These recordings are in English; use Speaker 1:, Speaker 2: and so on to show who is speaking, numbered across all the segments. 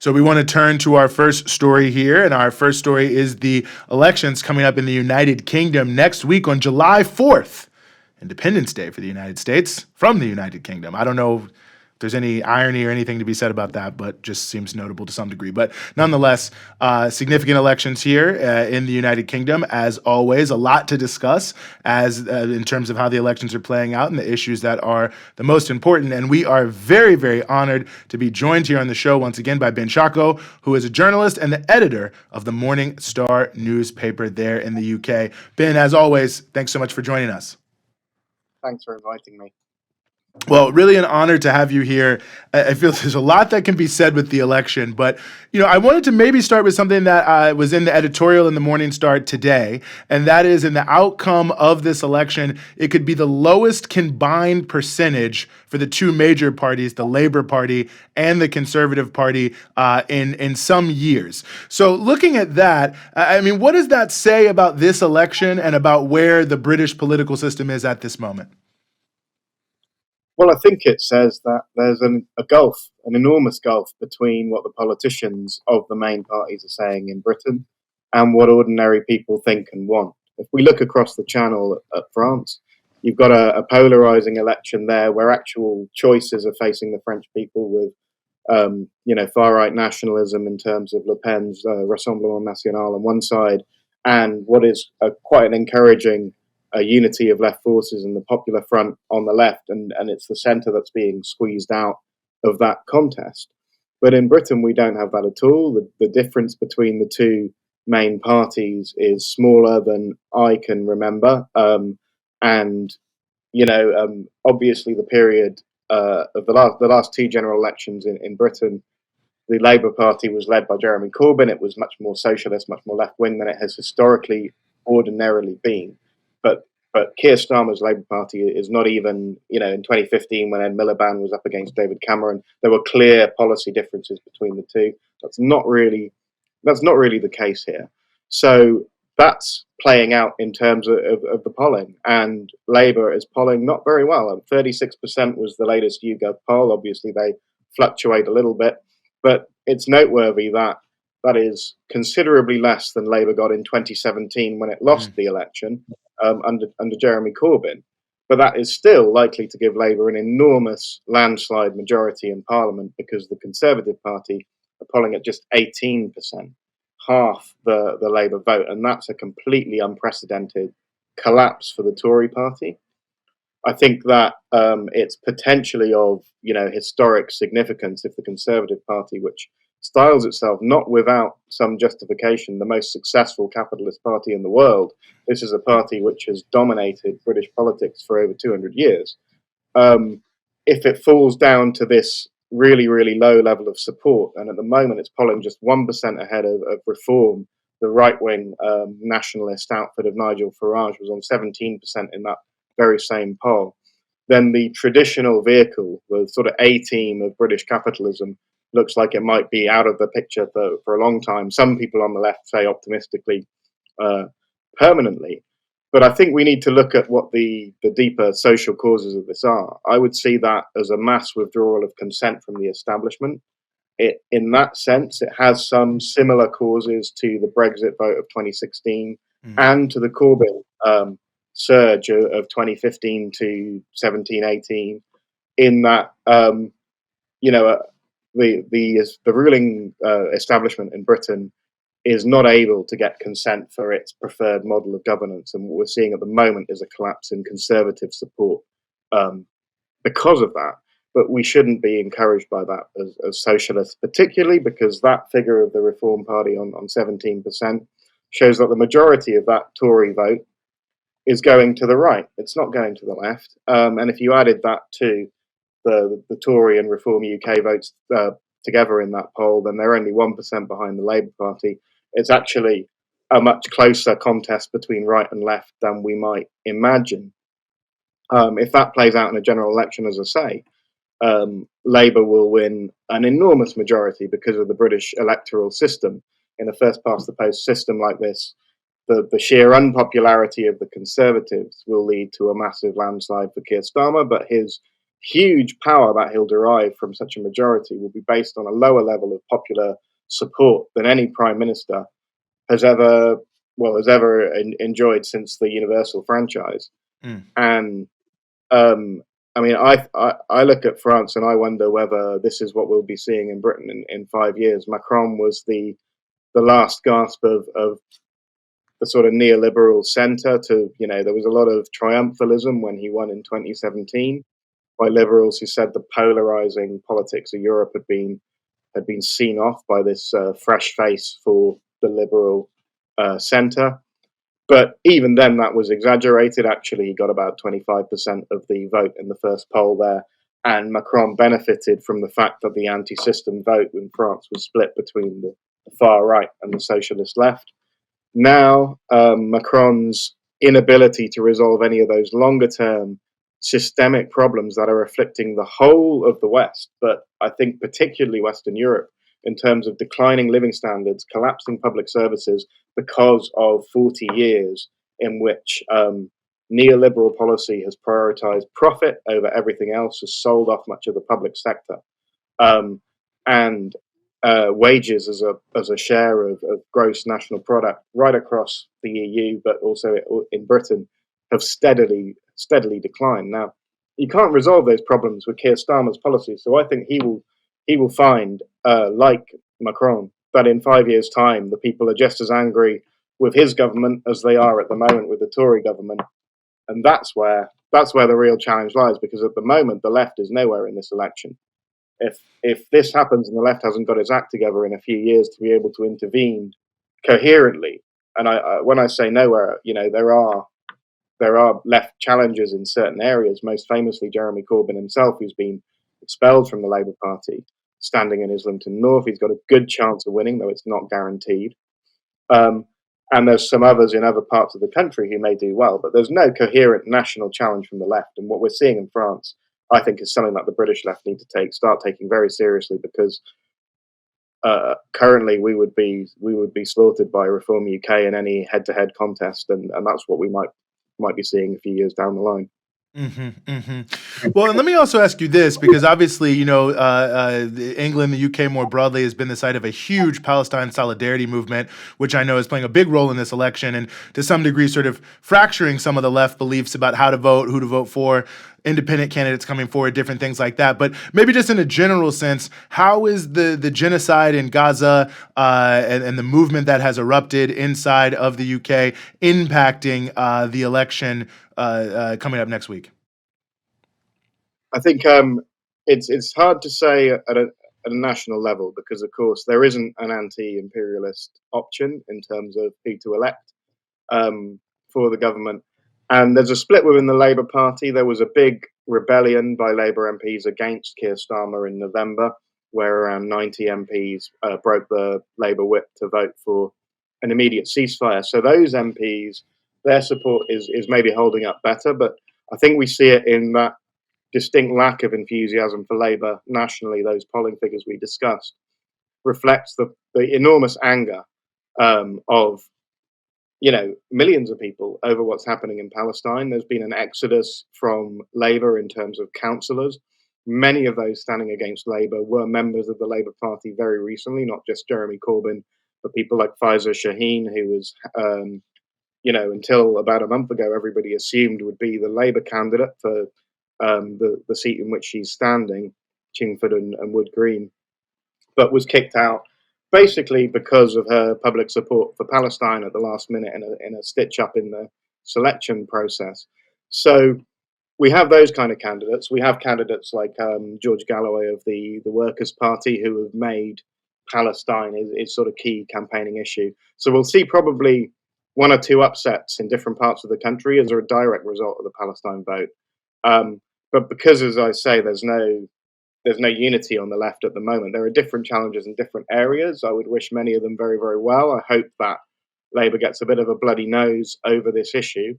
Speaker 1: So we want to turn to our first story here, and our first story is the elections coming up in the United Kingdom next week on July 4th, Independence Day for the United States from the United Kingdom. I don't know if there's any irony or anything to be said about that, but just seems notable to some degree. But nonetheless, significant elections here in the United Kingdom. As always, a lot to discuss as in terms of how the elections are playing out and the issues that are the most important. And we are very, very honored to be joined here on the show once again by Ben Chacko, who is a journalist and the editor of the Morning Star newspaper there in the UK. Ben, as always, thanks so much for joining us.
Speaker 2: Thanks for inviting me.
Speaker 1: Well, really an honor to have you here. I feel there's a lot that can be said with the election, but I wanted to maybe start with something that was in the editorial in the Morning Star today, and that is in the outcome of this election, it could be the lowest combined percentage for the two major parties, the Labour Party and the Conservative Party, in some years. So looking at that, I mean, what does that say about this election and about where the British political system is at this moment?
Speaker 2: Well, I think it says that there's a gulf, an enormous gulf between what the politicians of the main parties are saying in Britain and what ordinary people think and want. If we look across the channel at France, you've got a polarizing election there where actual choices are facing the French people with, far-right nationalism in terms of Le Pen's Rassemblement National on one side, and what is quite an encouraging unity of left forces and the Popular Front on the left, and it's the centre that's being squeezed out of that contest. But in Britain, we don't have that at all. The difference between the two main parties is smaller than I can remember. Obviously the period of the last two general elections in Britain, the Labour Party was led by Jeremy Corbyn. It was much more socialist, much more left-wing than it has historically ordinarily been. But Keir Starmer's Labour Party is not even, in 2015 when Ed Miliband was up against David Cameron, there were clear policy differences between the two. That's not really the case here. So that's playing out in terms of the polling, and Labour is polling not very well. 36% was the latest YouGov poll. Obviously, they fluctuate a little bit, but it's noteworthy that is considerably less than Labour got in 2017 when it lost the election under Jeremy Corbyn. But that is still likely to give Labour an enormous landslide majority in Parliament, because the Conservative Party are polling at just 18%, half the Labour vote, and that's a completely unprecedented collapse for the Tory party. I think that it's potentially of historic significance if the Conservative Party, which styles itself not without some justification the most successful capitalist party in the world, this is a party which has dominated British politics for over 200 years. If it falls down to this really, really low level of support, and at the moment it's polling just 1% ahead of Reform, the right-wing nationalist outfit of Nigel Farage was on 17% in that very same poll, then the traditional vehicle, the sort of A-team of British capitalism, looks like it might be out of the picture for a long time. Some people on the left say optimistically permanently. But I think we need to look at what the deeper social causes of this are. I would see that as a mass withdrawal of consent from the establishment. In that sense, it has some similar causes to the Brexit vote of 2016 and to the Corbyn surge of 2015 to 17, 18, in that the ruling establishment in Britain is not able to get consent for its preferred model of governance, and what we're seeing at the moment is a collapse in Conservative support because of that. But we shouldn't be encouraged by that as socialists, particularly because that figure of the Reform Party on 17% shows that the majority of that Tory vote is going to the right. It's not going to the left. And if you added that to the Tory and Reform UK votes together in that poll, then they're only 1% behind the Labour Party. It's actually a much closer contest between right and left than we might imagine. If that plays out in a general election, as I say, Labour will win an enormous majority because of the British electoral system. In a first-past-the-post system like this, the sheer unpopularity of the Conservatives will lead to a massive landslide for Keir Starmer, but his huge power that he'll derive from such a majority will be based on a lower level of popular support than any prime minister has ever enjoyed since the universal franchise.
Speaker 1: Mm.
Speaker 2: And I mean, I look at France and I wonder whether this is what we'll be seeing in Britain in 5 years. Macron was the last gasp of the sort of neoliberal centre. There was a lot of triumphalism when he won in 2017 by liberals who said the polarising politics of Europe had been seen off by this fresh face for the liberal centre. But even then, that was exaggerated. Actually, he got about 25% of the vote in the first poll there. And Macron benefited from the fact that the anti system vote in France was split between the far right and the socialist left. Now, Macron's inability to resolve any of those longer term systemic problems that are afflicting the whole of the West, but I think particularly Western Europe, in terms of declining living standards, collapsing public services because of 40 years in which neoliberal policy has prioritized profit over everything else, has sold off much of the public sector. And wages as a share of gross national product right across the EU, but also in Britain, have steadily declined. Now, you can't resolve those problems with Keir Starmer's policies. So I think he will find, like Macron, that in 5 years' time the people are just as angry with his government as they are at the moment with the Tory government, and that's where the real challenge lies. Because at the moment the left is nowhere in this election. If this happens and the left hasn't got its act together in a few years to be able to intervene coherently, and when I say nowhere, there are left challenges in certain areas. Most famously, Jeremy Corbyn himself, who's been expelled from the Labour Party, standing in Islington North. He's got a good chance of winning, though it's not guaranteed. And there's some others in other parts of the country who may do well, but there's no coherent national challenge from the left. And what we're seeing in France, I think, is something that the British left need to start taking very seriously, because currently we would be slaughtered by Reform UK in any head-to-head contest, and that's what we might be seeing a few years down the line.
Speaker 1: Well, and let me also ask you this, because obviously, England, the UK more broadly, has been the site of a huge Palestine solidarity movement, which I know is playing a big role in this election and to some degree sort of fracturing some of the left beliefs about how to vote, who to vote for, independent candidates coming forward, different things like that. But maybe just in a general sense, how is the genocide in Gaza and the movement that has erupted inside of the UK impacting the election coming up next week?
Speaker 2: I think it's hard to say at a national level, because, of course, there isn't an anti-imperialist option in terms of who to elect for the government. And there's a split within the Labour Party. There was a big rebellion by Labour MPs against Keir Starmer in November, where around 90 MPs broke the Labour whip to vote for an immediate ceasefire. So those MPs, their support is maybe holding up better, but I think we see it in that distinct lack of enthusiasm for Labour nationally. Those polling figures we discussed reflects the enormous anger of millions of people over what's happening in Palestine. There's been an exodus from Labour in terms of councillors. Many of those standing against Labour were members of the Labour Party very recently, not just Jeremy Corbyn, but people like Faiza Shaheen, who was until about a month ago, everybody assumed would be the Labour candidate for the seat in which she's standing, Chingford and Wood Green, but was kicked out basically because of her public support for Palestine at the last minute in a stitch up in the selection process. So we have those kind of candidates. We have candidates like George Galloway of the Workers' Party, who have made Palestine is sort of key campaigning issue. So we'll see probably one or two upsets in different parts of the country as a direct result of the Palestine vote. But because, as I say, there's no unity on the left at the moment. There are different challenges in different areas. I would wish many of them very, very well. I hope that Labour gets a bit of a bloody nose over this issue.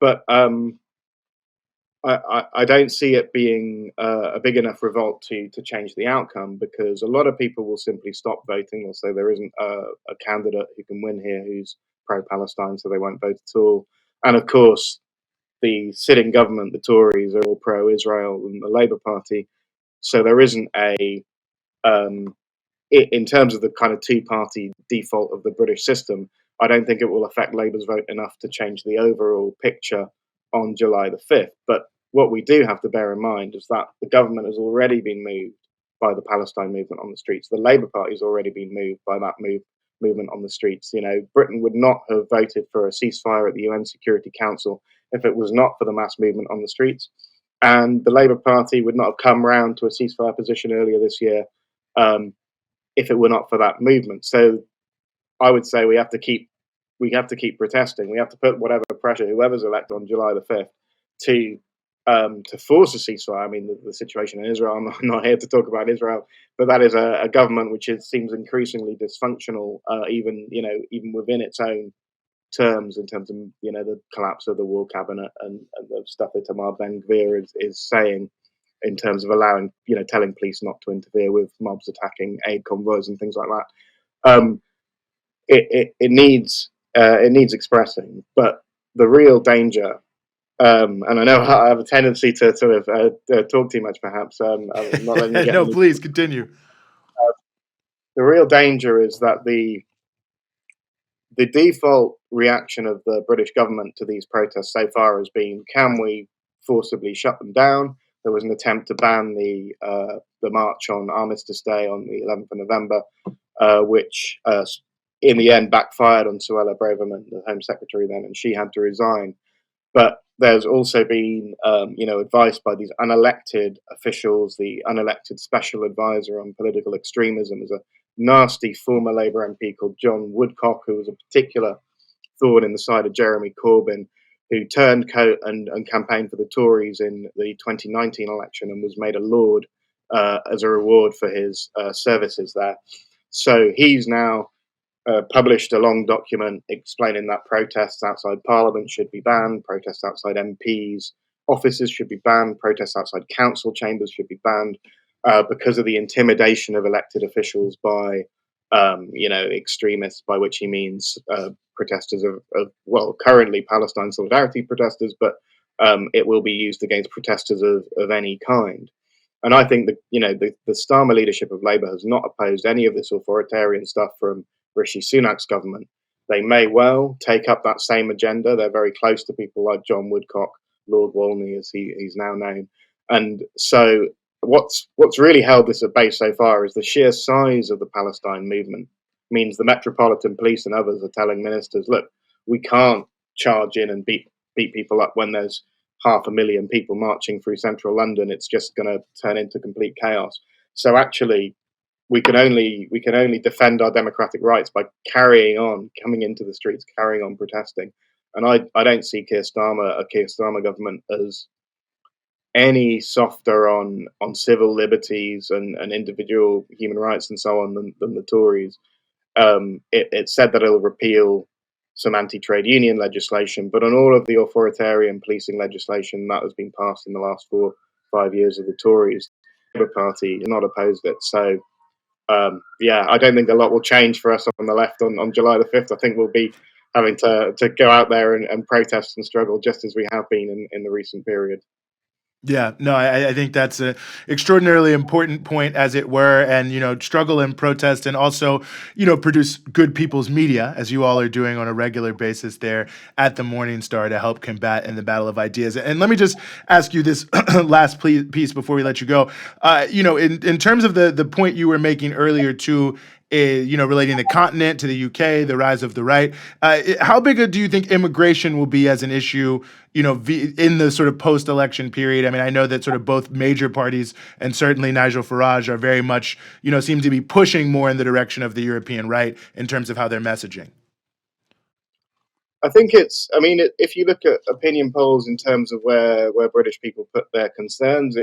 Speaker 2: But I don't see it being a big enough revolt to change the outcome, because a lot of people will simply stop voting. They'll say there isn't a candidate who can win here who's pro-Palestine, so they won't vote at all. And of course, the sitting government, the Tories, are all pro-Israel, and the Labour Party. So there isn't a in terms of the kind of two-party default of the British system, I don't think it will affect Labour's vote enough to change the overall picture on July the 5th. But what we do have to bear in mind is that the government has already been moved by the Palestine movement on the streets. The Labour Party has already been moved by that movement on the streets. You know, Britain would not have voted for a ceasefire at the UN Security Council if it was not for the mass movement on the streets. And the Labour Party would not have come round to a ceasefire position earlier this year if it were not for that movement. So I would say we have to keep protesting. We have to put whatever pressure, whoever's elected on July the 5th, to force a ceasefire. I mean, the situation in Israel. I'm not here to talk about Israel, but that is a government which seems increasingly dysfunctional, even within its own terms, in terms of the collapse of the war cabinet and the stuff that Tamar Ben-Gvir is saying, in terms of allowing, telling police not to interfere with mobs attacking aid convoys and things like that. It needs expressing, but the real danger, and I know I have a tendency to sort of talk too much, perhaps. I'm not letting you get
Speaker 1: No, please continue.
Speaker 2: The real danger is that the default reaction of the British government to these protests so far has been, can we forcibly shut them down? There was an attempt to ban the march on Armistice Day on the 11th of November, which in the end backfired on Suella Braverman, the Home Secretary then, and she had to resign. But there's also been, advice by these unelected officials. The unelected special advisor on political extremism is a nasty former Labour MP called John Woodcock, who was a particular thorn in the side of Jeremy Corbyn, who turned coat and campaigned for the Tories in the 2019 election and was made a Lord as a reward for his services there. So he's now published a long document explaining that protests outside Parliament should be banned, protests outside MPs' offices should be banned, protests outside council chambers should be banned because of the intimidation of elected officials by, extremists, by which he means protesters of currently Palestine solidarity protesters, but it will be used against protesters of any kind. And I think that, the Starmer leadership of Labour has not opposed any of this authoritarian stuff from Rishi Sunak's government. They may well take up that same agenda. They're very close to people like John Woodcock, Lord Walney, as he's now known. And so what's really held this at bay so far is the sheer size of the Palestine movement means the Metropolitan Police and others are telling ministers, look, we can't charge in and beat people up when there's 500,000 people marching through central London. It's just going to turn into complete chaos. So actually, we can only defend our democratic rights by coming into the streets, carrying on protesting. And I don't see a Keir Starmer government as any softer on civil liberties and individual human rights and so on than the Tories. It said that it'll repeal some anti-trade union legislation, but on all of the authoritarian policing legislation that has been passed in the last 4-5 years of the Tories, the Labour Party has not opposed it. So I don't think a lot will change for us on the left on July the 5th. I think we'll be having to go out there and protest and struggle just as we have been in the recent period.
Speaker 1: Yeah, no, I think that's an extraordinarily important point, as it were, and struggle and protest, and also produce good people's media, as you all are doing on a regular basis there at the Morning Star to help combat in the battle of ideas. And let me just ask you this last piece before we let you go. In terms of the point you were making earlier too, relating the continent to the UK, the rise of the right. How big do you think immigration will be as an issue, in the sort of post-election period? I mean, I know that sort of both major parties and certainly Nigel Farage are very much, seem to be pushing more in the direction of the European right in terms of how they're messaging.
Speaker 2: I think if you look at opinion polls in terms of where British people put their concerns,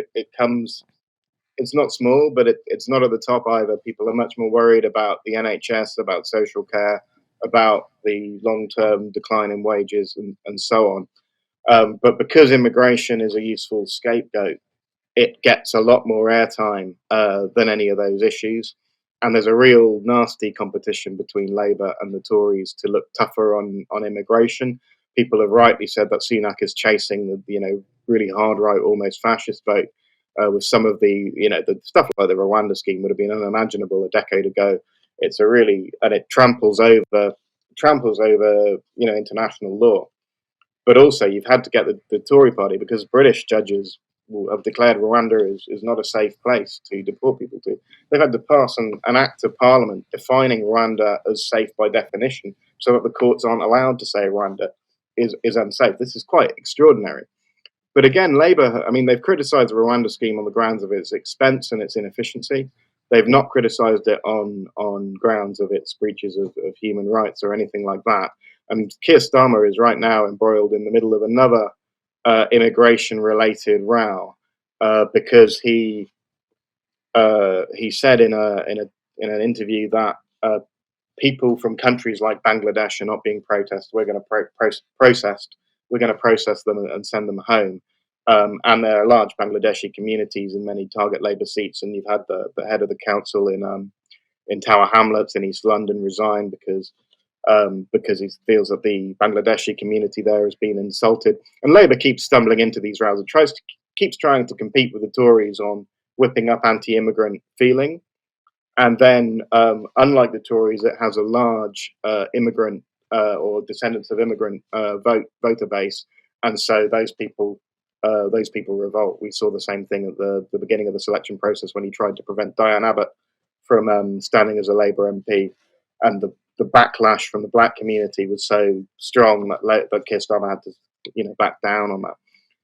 Speaker 2: it's not small, but it's not at the top either. People are much more worried about the NHS, about social care, about the long-term decline in wages and so on. But because immigration is a useful scapegoat, it gets a lot more airtime than any of those issues. And there's a real nasty competition between Labour and the Tories to look tougher on immigration. people have rightly said that Sunak is chasing the really hard right, almost fascist vote with some of the stuff like the Rwanda scheme would have been unimaginable a decade ago. It tramples over international law. But also, you've had to get the Tory party, because British judges have declared Rwanda is not a safe place to deport people to. They've had to pass an act of parliament defining Rwanda as safe by definition, so that the courts aren't allowed to say Rwanda is unsafe. This is quite extraordinary. But again, Labour, I mean, they've criticised the Rwanda scheme on the grounds of its expense and its inefficiency. They've not criticised it on grounds of its breaches of human rights or anything like that. And Keir Starmer is right now embroiled in the middle of another immigration-related row because he said in an interview that people from countries like Bangladesh are not being processed. We're going to process them and send them home. And there are large Bangladeshi communities in many target Labour seats. And you've had the head of the council in Tower Hamlets in East London resign because he feels that the Bangladeshi community there has been insulted. And Labour keeps stumbling into these rows. It keeps trying to compete with the Tories on whipping up anti-immigrant feeling. And then, unlike the Tories, it has a large immigrant or descendants of immigrant voter base, and so those people revolt. We saw the same thing at the beginning of the selection process when he tried to prevent Diane Abbott from standing as a Labour MP, and the backlash from the black community was so strong that Keir Starmer had to back down on that.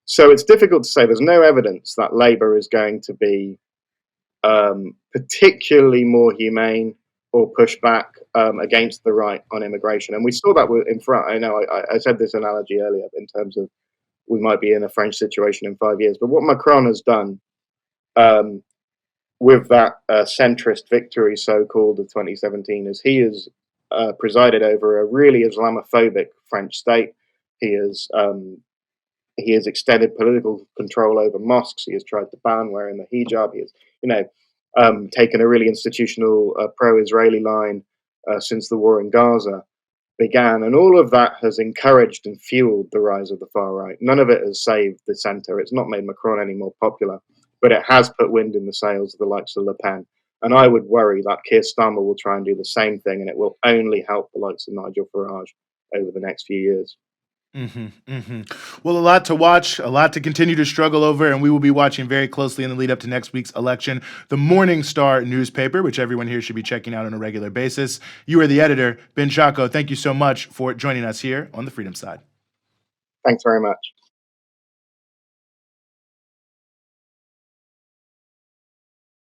Speaker 2: So it's difficult to say. There's no evidence that Labour is going to be particularly more humane or push back against the right on immigration. And we saw that in France. I know I said this analogy earlier in terms of we might be in a French situation in 5 years. But what Macron has done with that centrist victory, so-called, of 2017, is he has presided over a really Islamophobic French state. He has extended political control over mosques. He has tried to ban wearing the hijab. He has taken a really institutional pro-Israeli line since the war in Gaza began. And all of that has encouraged and fueled the rise of the far right. None of it has saved the centre. It's not made Macron any more popular, but it has put wind in the sails of the likes of Le Pen. And I would worry that Keir Starmer will try and do the same thing, and it will only help the likes of Nigel Farage over the next few years.
Speaker 1: Well, a lot to watch, a lot to continue to struggle over, and we will be watching very closely in the lead up to next week's election. The Morning Star newspaper, which everyone here should be checking out on a regular basis. You are the editor, Ben Chacko. Thank you so much for joining us here on the Freedom Side.
Speaker 2: Thanks very much.